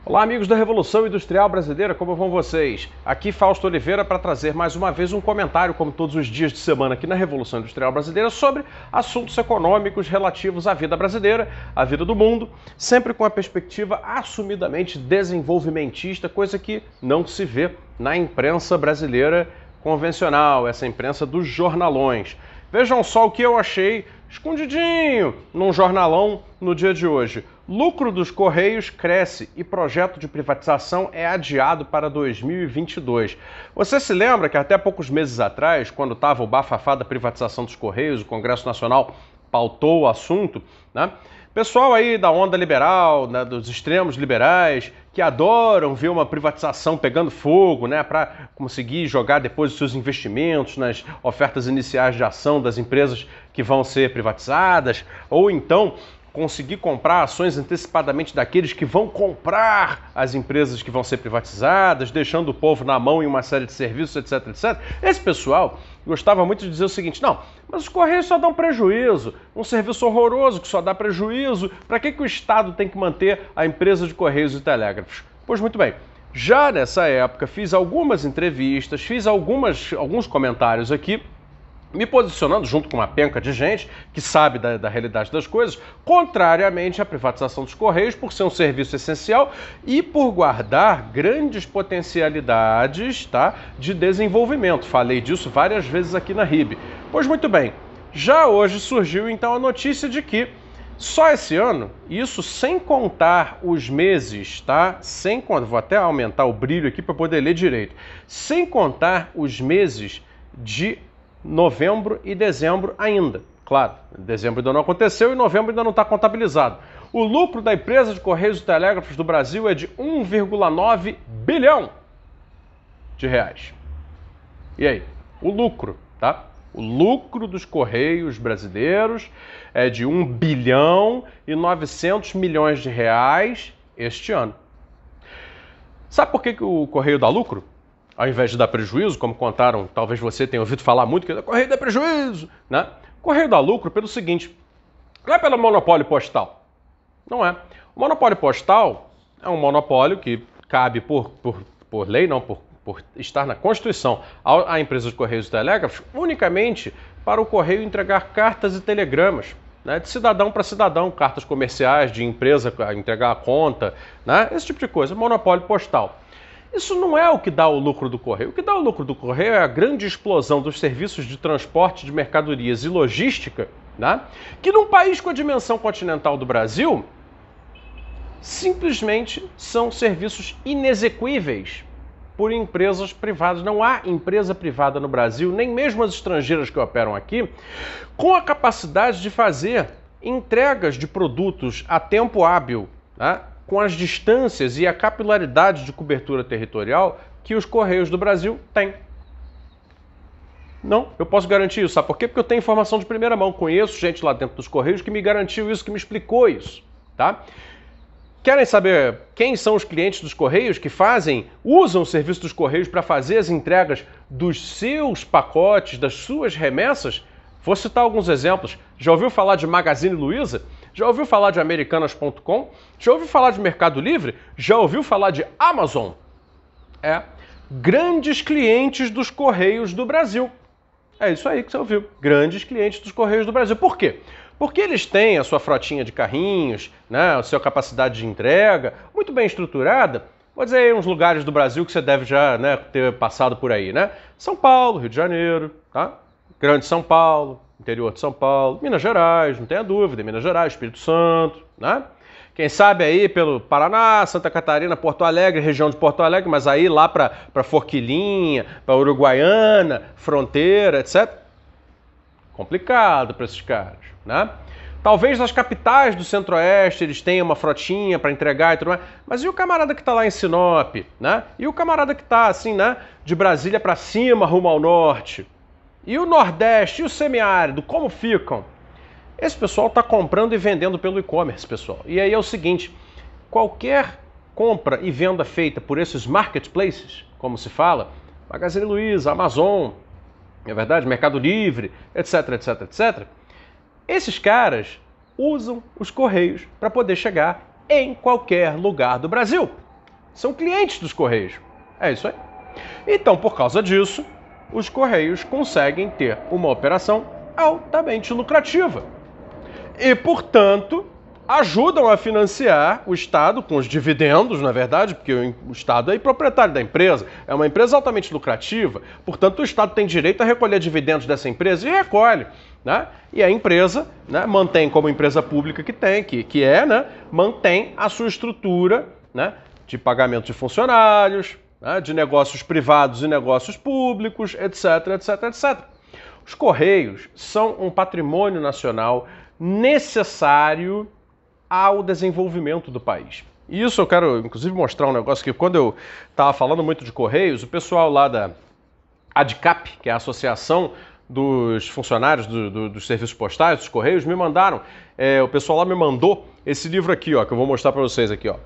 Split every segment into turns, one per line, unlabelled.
Olá, amigos da Revolução Industrial Brasileira, como vão vocês? Aqui Fausto Oliveira para trazer mais uma vez um comentário, como todos os dias de semana aqui na Revolução Industrial Brasileira, sobre assuntos econômicos relativos à vida brasileira, à vida do mundo, sempre com a perspectiva assumidamente desenvolvimentista, coisa que não se vê na imprensa brasileira convencional, essa imprensa dos jornalões. Vejam só o que eu achei escondidinho num jornalão no dia de hoje. Lucro dos Correios cresce e projeto de privatização é adiado para 2022. Você se lembra que até poucos meses atrás, quando estava o bafafá da privatização dos Correios, o Congresso Nacional pautou o assunto, né? Pessoal aí da onda liberal, né, dos extremos liberais, que adoram ver uma privatização pegando fogo, né, para conseguir jogar depois os seus investimentos nas ofertas iniciais de ação das empresas que vão ser privatizadas, ou então conseguir comprar ações antecipadamente daqueles que vão comprar as empresas que vão ser privatizadas, deixando o povo na mão em uma série de serviços, etc, etc. Esse pessoal gostava muito de dizer o seguinte: não, mas os Correios só dão prejuízo, um serviço horroroso que só dá prejuízo, para que o Estado tem que manter a empresa de Correios e Telégrafos? Pois muito bem, já nessa época fiz algumas entrevistas, fiz alguns comentários aqui, me posicionando junto com uma penca de gente que sabe da realidade das coisas, contrariamente à privatização dos Correios, por ser um serviço essencial e por guardar grandes potencialidades, tá, de desenvolvimento. Falei disso várias vezes aqui na RIB. Pois muito bem, já hoje surgiu então a notícia de que só esse ano, isso sem contar os meses, tá? Vou até aumentar o brilho aqui para poder ler direito. Sem contar os meses de novembro e dezembro ainda. Claro, dezembro ainda não aconteceu e novembro ainda não está contabilizado. O lucro da empresa de Correios e Telégrafos do Brasil é de 1,9 bilhão de reais. E aí? O lucro, tá? O lucro dos Correios brasileiros é de 1 bilhão e 900 milhões de reais este ano. Sabe por que o Correio dá lucro? Ao invés de dar prejuízo, como contaram, talvez você tenha ouvido falar muito, que o Correio dá prejuízo, né? O Correio dá lucro pelo seguinte: não é pelo monopólio postal. Não é. O monopólio postal é um monopólio que cabe por lei, não, por estar na Constituição, à empresa de Correios e Telégrafos, unicamente para o Correio entregar cartas e telegramas, né, de cidadão para cidadão, cartas comerciais, de empresa entregar a conta, né, esse tipo de coisa, monopólio postal. Isso não é o que dá o lucro do Correio. O que dá o lucro do Correio é a grande explosão dos serviços de transporte de mercadorias e logística, né? Que num país com a dimensão continental do Brasil, simplesmente são serviços inexequíveis por empresas privadas. Não há empresa privada no Brasil, nem mesmo as estrangeiras que operam aqui, com a capacidade de fazer entregas de produtos a tempo hábil, né? Com as distâncias e a capilaridade de cobertura territorial que os Correios do Brasil têm. Não, eu posso garantir isso. Sabe por quê? Porque eu tenho informação de primeira mão. Conheço gente lá dentro dos Correios que me garantiu isso, que me explicou isso, tá? Querem saber quem são os clientes dos Correios que usam o serviço dos Correios para fazer as entregas dos seus pacotes, das suas remessas? Vou citar alguns exemplos. Já ouviu falar de Magazine Luiza? Já ouviu falar de Americanas.com? Já ouviu falar de Mercado Livre? Já ouviu falar de Amazon? Grandes clientes dos Correios do Brasil. É isso aí que você ouviu. Grandes clientes dos Correios do Brasil. Por quê? Porque eles têm a sua frotinha de carrinhos, né, a sua capacidade de entrega muito bem estruturada. Vou dizer aí uns lugares do Brasil que você deve já, né, ter passado por aí, né? São Paulo, Rio de Janeiro, tá? Grande São Paulo, interior de São Paulo, Minas Gerais, não tenha dúvida, Minas Gerais, Espírito Santo, né? Quem sabe aí pelo Paraná, Santa Catarina, Porto Alegre, região de Porto Alegre, mas aí lá para Forquilinha, para Uruguaiana, Fronteira, etc. Complicado para esses caras, né? Talvez nas capitais do Centro-Oeste eles tenham uma frotinha para entregar e tudo mais, mas e o camarada que está lá em Sinop, né? E o camarada que está assim, né, de Brasília para cima, rumo ao norte? E o Nordeste, e o semiárido, como ficam? Esse pessoal está comprando e vendendo pelo e-commerce, pessoal. E aí é o seguinte, qualquer compra e venda feita por esses marketplaces, como se fala, Magazine Luiza, Amazon, é verdade, Mercado Livre, etc, etc, etc, esses caras usam os Correios para poder chegar em qualquer lugar do Brasil. são clientes dos Correios. É isso aí. Então, por causa disso, os Correios conseguem ter uma operação altamente lucrativa. E, portanto, ajudam a financiar o Estado com os dividendos, na verdade, porque o Estado é proprietário da empresa, é uma empresa altamente lucrativa, portanto o Estado tem direito a recolher dividendos dessa empresa e recolhe, né? E a empresa, né, mantém como empresa pública que tem, né, mantém a sua estrutura, né, de pagamento de funcionários, né, de negócios privados e negócios públicos, etc, etc, etc. Os Correios são um patrimônio nacional necessário ao desenvolvimento do país. E isso eu quero, inclusive, mostrar um negócio que quando eu estava falando muito de Correios, o pessoal lá da ADCAP, que é a Associação dos Funcionários dos Serviços Postais, dos Correios, me mandaram, o pessoal lá me mandou esse livro aqui, ó, que eu vou mostrar para vocês aqui, ó.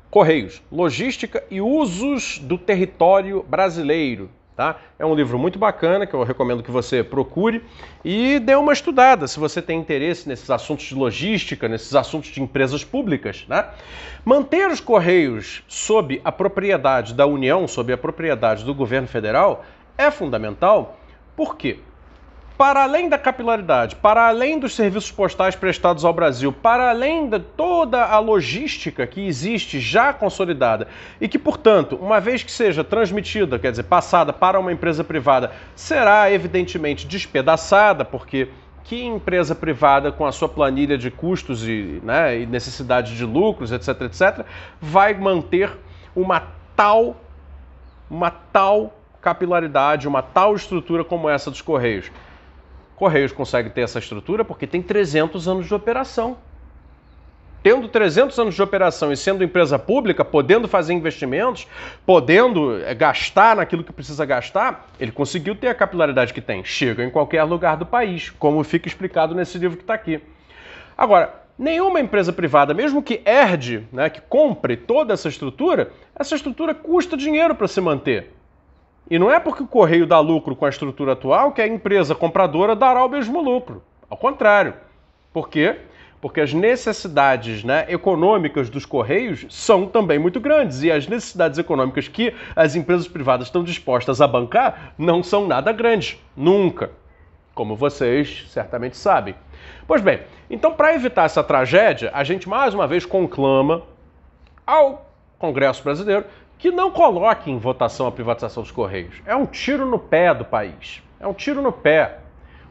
Correios, Logística e Usos do Território Brasileiro. Tá? É um livro muito bacana que eu recomendo que você procure e dê uma estudada se você tem interesse nesses assuntos de logística, nesses assuntos de empresas públicas. Né? Manter os Correios sob a propriedade da União, sob a propriedade do governo federal, é fundamental. Por quê? Para além da capilaridade, para além dos serviços postais prestados ao Brasil, para além de toda a logística que existe já consolidada e que, portanto, uma vez que seja transmitida, quer dizer, passada para uma empresa privada, será evidentemente despedaçada, porque que empresa privada com a sua planilha de custos e necessidade de lucros, etc, etc, vai manter uma tal capilaridade, uma tal estrutura como essa dos Correios? Correios consegue ter essa estrutura porque tem 300 anos de operação. Tendo 300 anos de operação e sendo empresa pública, podendo fazer investimentos, podendo gastar naquilo que precisa gastar, ele conseguiu ter a capilaridade que tem. Chega em qualquer lugar do país, como fica explicado nesse livro que está aqui. Agora, nenhuma empresa privada, mesmo que herde, né, que compre toda essa estrutura custa dinheiro para se manter. E não é porque o Correio dá lucro com a estrutura atual que a empresa compradora dará o mesmo lucro. Ao contrário. Por quê? Porque as necessidades, né, econômicas dos Correios são também muito grandes. E as necessidades econômicas que as empresas privadas estão dispostas a bancar não são nada grandes. Nunca. Como vocês certamente sabem. Pois bem, então para evitar essa tragédia, a gente mais uma vez conclama ao Congresso Brasileiro que não coloque em votação a privatização dos Correios. É um tiro no pé do país. É um tiro no pé.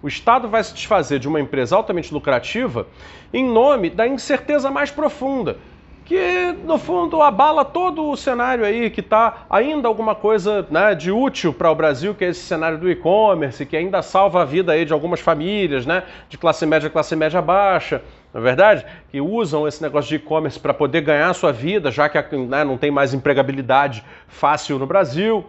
O Estado vai se desfazer de uma empresa altamente lucrativa em nome da incerteza mais profunda, que, no fundo, abala todo o cenário aí, que está ainda alguma coisa, né, de útil para o Brasil, que é esse cenário do e-commerce, que ainda salva a vida aí de algumas famílias, né, de classe média baixa, não é verdade? Que usam esse negócio de e-commerce para poder ganhar a sua vida, já que, né, não tem mais empregabilidade fácil no Brasil,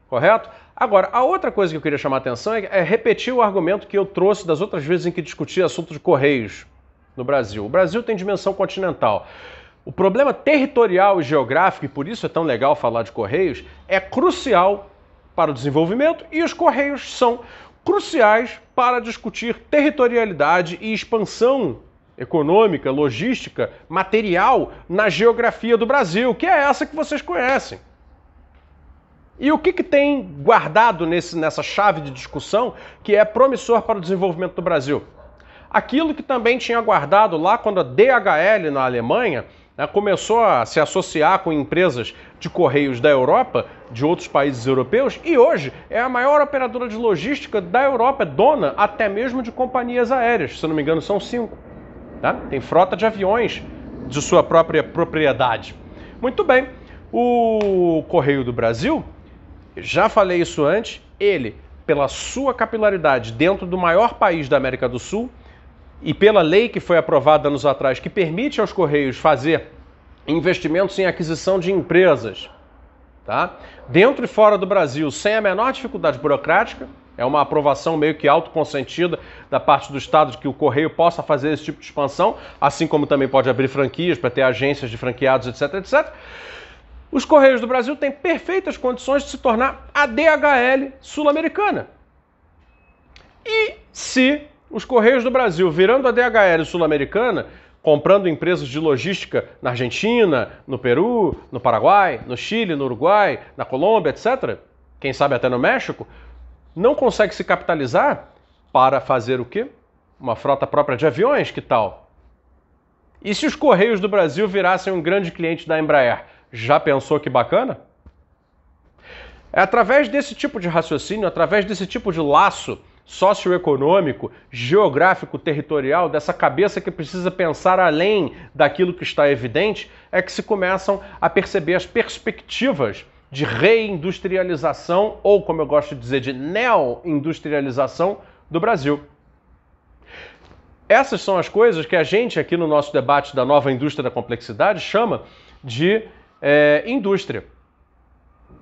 correto? Agora, a outra coisa que eu queria chamar a atenção é repetir o argumento que eu trouxe das outras vezes em que discuti assunto de Correios no Brasil. O Brasil tem dimensão continental. O problema territorial e geográfico, e por isso é tão legal falar de Correios, é crucial para o desenvolvimento e os Correios são cruciais para discutir territorialidade e expansão econômica, logística, material na geografia do Brasil, que é essa que vocês conhecem. E o que tem guardado nessa chave de discussão que é promissor para o desenvolvimento do Brasil? Aquilo que também tinha guardado lá quando a DHL na Alemanha, né, começou a se associar com empresas de correios da Europa, de outros países europeus, e hoje é a maior operadora de logística da Europa, é dona até mesmo de companhias aéreas, se não me engano são 5. Tá? Tem frota de aviões de sua própria propriedade. Muito bem, o Correio do Brasil, já falei isso antes, ele, pela sua capilaridade dentro do maior país da América do Sul e pela lei que foi aprovada anos atrás, que permite aos Correios fazer investimentos em aquisição de empresas, tá? Dentro e fora do Brasil, sem a menor dificuldade burocrática, é uma aprovação meio que autoconsentida da parte do Estado de que o Correio possa fazer esse tipo de expansão, assim como também pode abrir franquias para ter agências de franqueados, etc, etc. Os Correios do Brasil têm perfeitas condições de se tornar a DHL sul-americana. E se os Correios do Brasil, virando a DHL sul-americana, comprando empresas de logística na Argentina, no Peru, no Paraguai, no Chile, no Uruguai, na Colômbia, etc., quem sabe até no México, não consegue se capitalizar para fazer o quê? Uma frota própria de aviões, que tal? E se os Correios do Brasil virassem um grande cliente da Embraer? Já pensou que bacana? É através desse tipo de raciocínio, através desse tipo de laço socioeconômico, geográfico, territorial, dessa cabeça que precisa pensar além daquilo que está evidente, é que se começam a perceber as perspectivas de reindustrialização, ou como eu gosto de dizer, de neo-industrialização do Brasil. Essas são as coisas que a gente aqui no nosso debate da nova indústria da complexidade chama de indústria.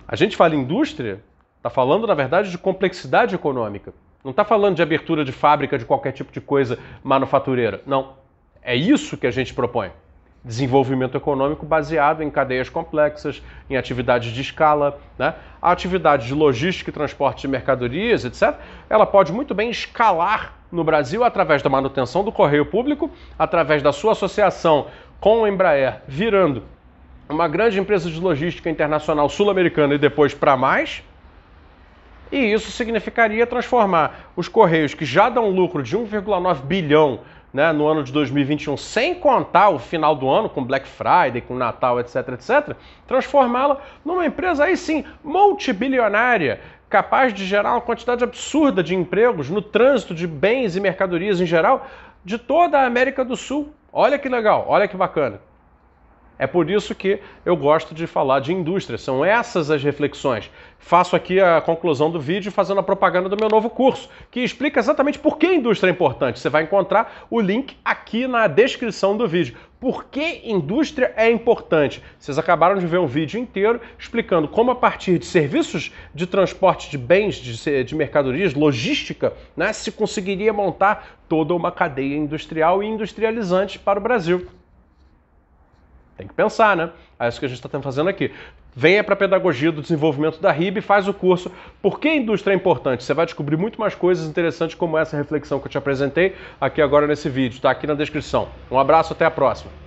A gente fala indústria, está falando, na verdade, de complexidade econômica. Não está falando de abertura de fábrica de qualquer tipo de coisa manufatureira. Não. É isso que a gente propõe. Desenvolvimento econômico baseado em cadeias complexas, em atividades de escala, né? A atividade de logística e transporte de mercadorias, etc., ela pode muito bem escalar no Brasil através da manutenção do correio público, através da sua associação com a Embraer, virando uma grande empresa de logística internacional sul-americana e depois para mais. E isso significaria transformar os Correios, que já dão lucro de 1,9 bilhão, né, no ano de 2021, sem contar o final do ano, com Black Friday, com Natal, etc., etc., transformá-la numa empresa, aí sim, multibilionária, capaz de gerar uma quantidade absurda de empregos no trânsito de bens e mercadorias em geral de toda a América do Sul. Olha que legal, olha que bacana. É por isso que eu gosto de falar de indústria, são essas as reflexões. Faço aqui a conclusão do vídeo fazendo a propaganda do meu novo curso, que explica exatamente por que a indústria é importante. Você vai encontrar o link aqui na descrição do vídeo. Por que indústria é importante? Vocês acabaram de ver um vídeo inteiro explicando como a partir de serviços de transporte de bens, de mercadorias, logística, né, se conseguiria montar toda uma cadeia industrial e industrializante para o Brasil. Tem que pensar, né? É isso que a gente está fazendo aqui. Venha para a Pedagogia do Desenvolvimento da RIB e faz o curso Por que a Indústria é Importante? Você vai descobrir muito mais coisas interessantes como essa reflexão que eu te apresentei aqui agora nesse vídeo. Está aqui na descrição. Um abraço, até a próxima.